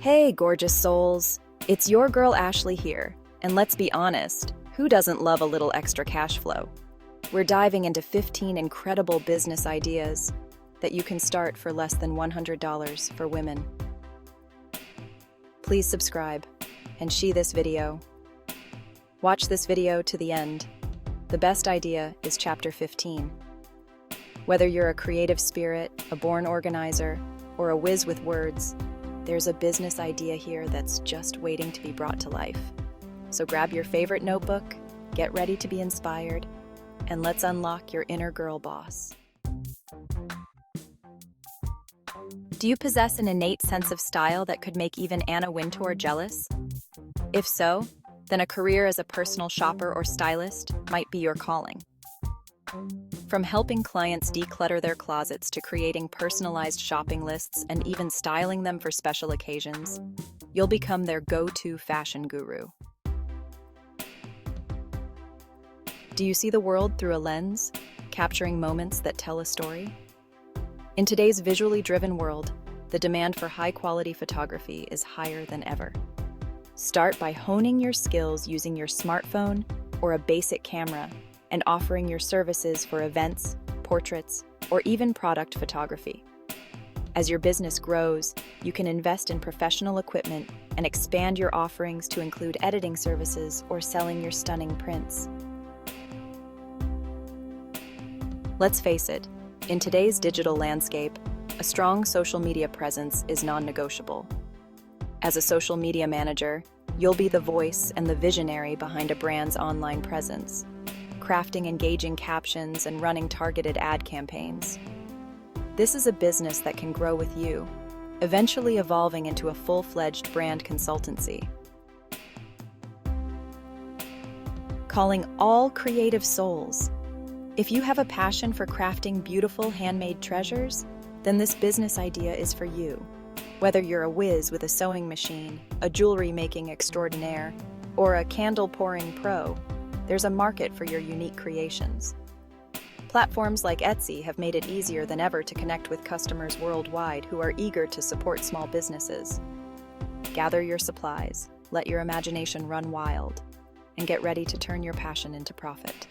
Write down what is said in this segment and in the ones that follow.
Hey, gorgeous souls. It's your girl Ashley here, and let's be honest, who doesn't love a little extra cash flow? We're diving into 15 incredible business ideas that you can start for less than $100 for women. Please subscribe and share this video. Watch this video to the end. The best idea is chapter 15. Whether you're a creative spirit, a born organizer, or a whiz with words, there's a business idea here that's just waiting to be brought to life. So grab your favorite notebook, get ready to be inspired, and let's unlock your inner girl boss. Do you possess an innate sense of style that could make even Anna Wintour jealous? If so, then a career as a personal shopper or stylist might be your calling. From helping clients declutter their closets to creating personalized shopping lists and even styling them for special occasions, you'll become their go-to fashion guru. Do you see the world through a lens, capturing moments that tell a story? In today's visually driven world, the demand for high-quality photography is higher than ever. Start by honing your skills using your smartphone or a basic camera and offering your services for events, portraits, or even product photography. As your business grows, you can invest in professional equipment and expand your offerings to include editing services or selling your stunning prints. Let's face it, in today's digital landscape, a strong social media presence is non-negotiable. As a social media manager, you'll be the voice and the visionary behind a brand's online presence, crafting engaging captions and running targeted ad campaigns. This is a business that can grow with you, eventually evolving into a full-fledged brand consultancy. Calling all creative souls. If you have a passion for crafting beautiful handmade treasures, then this business idea is for you. Whether you're a whiz with a sewing machine, a jewelry-making extraordinaire, or a candle-pouring pro, there's a market for your unique creations. Platforms like Etsy have made it easier than ever to connect with customers worldwide who are eager to support small businesses. Gather your supplies, let your imagination run wild, and get ready to turn your passion into profit.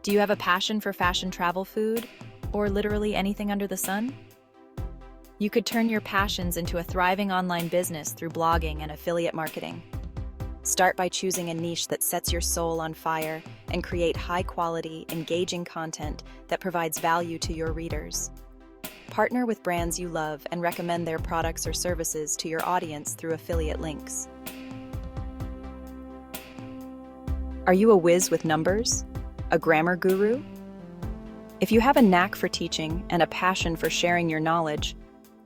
Do you have a passion for fashion travel food, or literally anything under the sun? You could turn your passions into a thriving online business through blogging and affiliate marketing. Start by choosing a niche that sets your soul on fire and create high-quality, engaging content that provides value to your readers. Partner with brands you love and recommend their products or services to your audience through affiliate links. Are you a whiz with numbers? A grammar guru? If you have a knack for teaching and a passion for sharing your knowledge,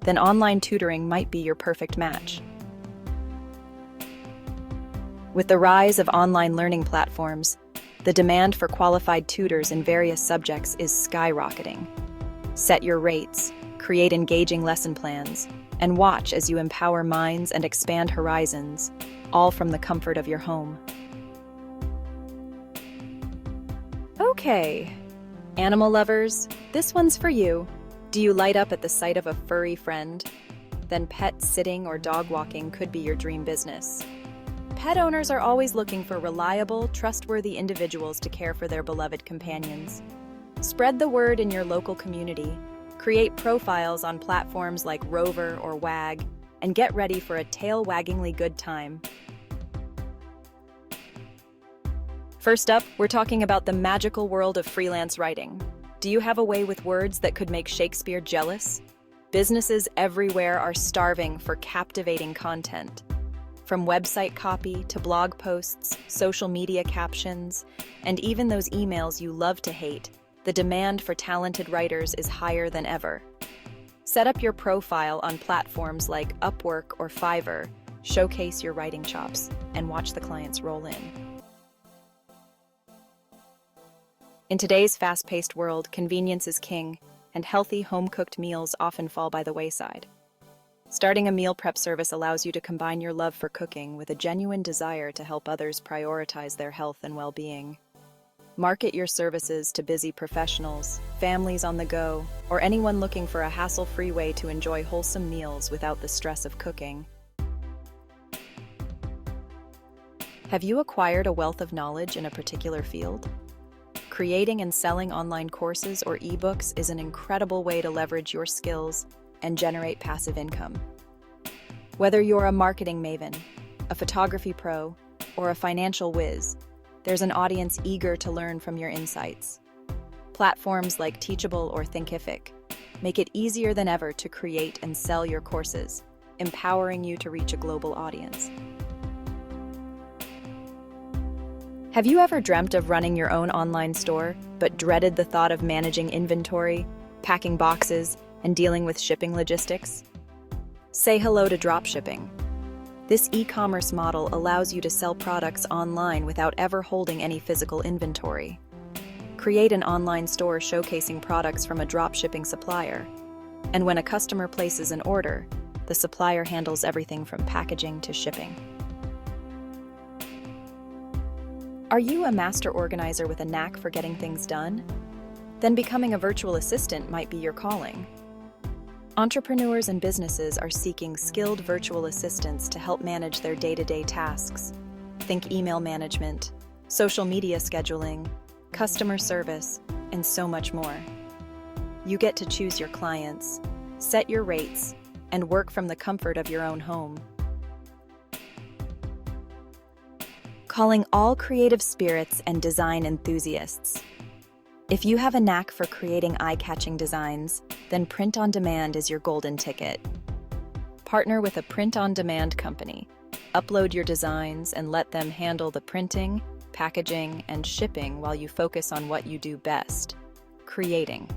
then online tutoring might be your perfect match. With the rise of online learning platforms, the demand for qualified tutors in various subjects is skyrocketing. Set your rates, create engaging lesson plans, and watch as you empower minds and expand horizons, all from the comfort of your home. Okay, animal lovers, this one's for you. Do you light up at the sight of a furry friend? Then pet sitting or dog walking could be your dream business. Pet owners are always looking for reliable, trustworthy individuals to care for their beloved companions. Spread the word in your local community, create profiles on platforms like Rover or Wag, and get ready for a tail-waggingly good time. First up, we're talking about the magical world of freelance writing. Do you have a way with words that could make Shakespeare jealous? Businesses everywhere are starving for captivating content. From website copy to blog posts, social media captions, and even those emails you love to hate, the demand for talented writers is higher than ever. Set up your profile on platforms like Upwork or Fiverr, showcase your writing chops, and watch the clients roll in. In today's fast-paced world, convenience is king, and healthy home-cooked meals often fall by the wayside. Starting a meal prep service allows you to combine your love for cooking with a genuine desire to help others prioritize their health and well-being. Market your services to busy professionals, families on the go, or anyone looking for a hassle-free way to enjoy wholesome meals without the stress of cooking. Have you acquired a wealth of knowledge in a particular field? Creating and selling online courses or ebooks is an incredible way to leverage your skills and generate passive income. Whether you're a marketing maven, a photography pro, or a financial whiz, there's an audience eager to learn from your insights. Platforms like Teachable or Thinkific make it easier than ever to create and sell your courses, empowering you to reach a global audience. Have you ever dreamt of running your own online store, but dreaded the thought of managing inventory, packing boxes, and dealing with shipping logistics? Say hello to dropshipping. This e-commerce model allows you to sell products online without ever holding any physical inventory. Create an online store showcasing products from a dropshipping supplier, and when a customer places an order, the supplier handles everything from packaging to shipping. Are you a master organizer with a knack for getting things done? Then becoming a virtual assistant might be your calling. Entrepreneurs and businesses are seeking skilled virtual assistants to help manage their day-to-day tasks. Think email management, social media scheduling, customer service, and so much more. You get to choose your clients, set your rates, and work from the comfort of your own home. Calling all creative spirits and design enthusiasts. If you have a knack for creating eye-catching designs, then print on demand is your golden ticket. Partner with a print-on-demand company. Upload your designs and let them handle the printing, packaging, and shipping while you focus on what you do best: creating.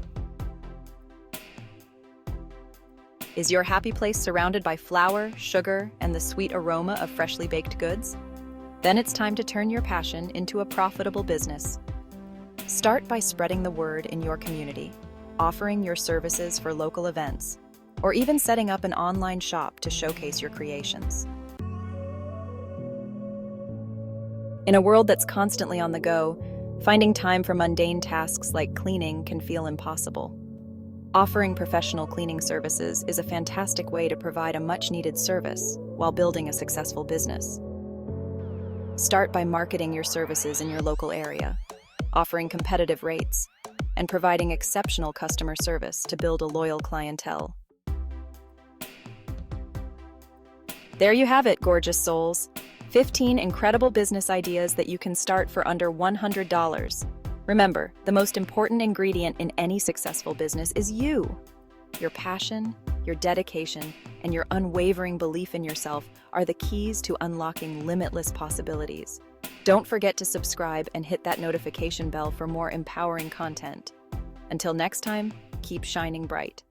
Is your happy place surrounded by flour, sugar, and the sweet aroma of freshly baked goods? Then it's time to turn your passion into a profitable business. Start by spreading the word in your community, offering your services for local events, or even setting up an online shop to showcase your creations. In a world that's constantly on the go, finding time for mundane tasks like cleaning can feel impossible. Offering professional cleaning services is a fantastic way to provide a much-needed service while building a successful business. Start by marketing your services in your local area, offering competitive rates, and providing exceptional customer service to build a loyal clientele. There you have it, gorgeous souls. 15 incredible business ideas that you can start for under $100. Remember, the most important ingredient in any successful business is you. Your passion, your dedication, and your unwavering belief in yourself are the keys to unlocking limitless possibilities. Don't forget to subscribe and hit that notification bell for more empowering content. Until next time, keep shining bright.